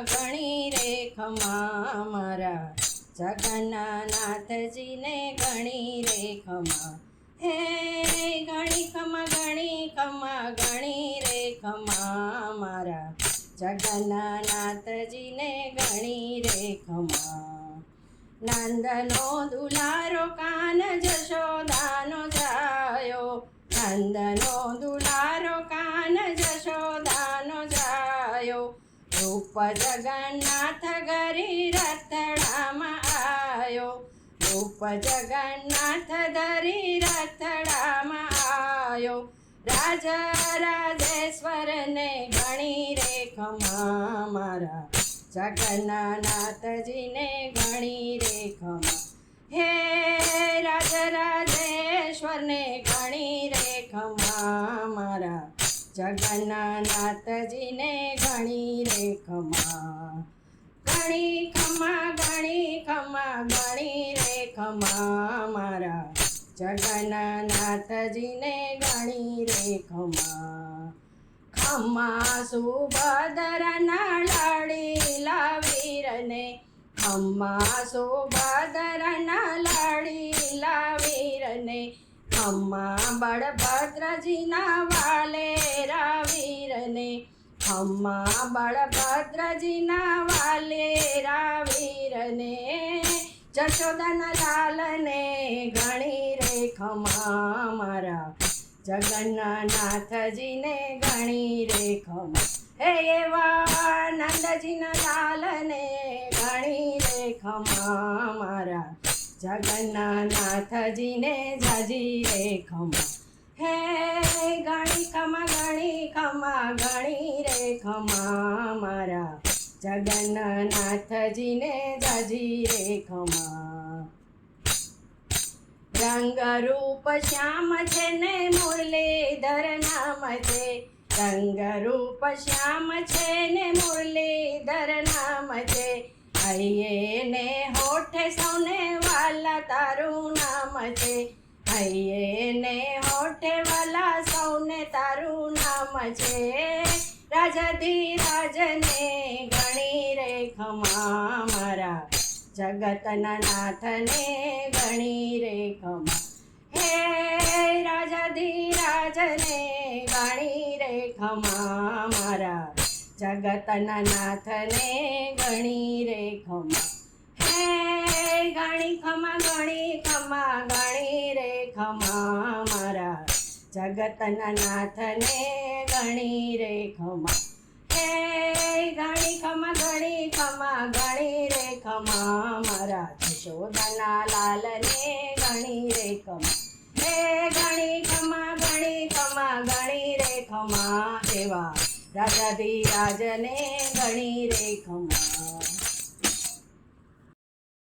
ઘણી રે ખમા મારા જગન્નાથજીને ઘણી રે ખમા હે ઘણી રે ખમા મારા જગન્નાથજીને ઘણી રે ખમા નંદનો દુલારો કાન જશોદાનો જાયો નંદનો દુલારો કાન જશોદાનો જાયો રૂપ જગન્નાથ ગરી રથડામાં આયો રૂપ જગન્નાથ ધરી રથડામાં આયો રાજ રાજેશ્વરને ઘણી રે ખમા મારા જગન્નાથજીને ઘણી રે ખમા હે રાજ રાજેશ્વરને ઘણી રે ખમા મારા જગન્નાથજીને ઘણી રે ખમા ઘણી રે ખમા મારા જગન્નાથજીને ઘણી રે ખમા ખમા સુભદ્રના લાડીલા વીરને ખમા સુભદ્રના લાડીલા વીરને ખમા બળભદ્રજીના વાલેરા વીરને ખમા બળભદ્રજીના વાલેરા વીરને જશોદાના લાલને ઘણી રે ખમા મારા જગન્નાથજીને ઘણી રે ખમા હે એવા નંદજીના લાલને ઘણી રે ખમા મારા જગન્નાથજીને જાજી રે ખમા હે ઘણી રે ખમા મારા જગન્નાથજીને જાજી રે ખમા રંગ રૂપ શ્યામ છે ને મુરલીધર નામ છે રંગ રૂપ શ્યામ છે ને મુરલીધર નામ છે હૈયે ને હોઠે સૌને વાલા તારું નામ છે હૈયે ને હોઠે વાલા સૌને તારું નામ છે રાજાધિરાજને ઘણી રે ખમા મારા જગતના નાથને ઘણી રે ખમા હે રાજાધિરાજને ઘણી રે ખમા મારા જગતના નાથને ઘણી રે ખમા હે ઘણી રે ખમા મારા જગતના નાથને ઘણી રે ખમા હે ઘણી રે ખમા મારા જશોદાના લાલને ઘણી રે ખમા હે ઘણી રે ખમા એવા રાજાધિરાજને ઘણી રે ખમા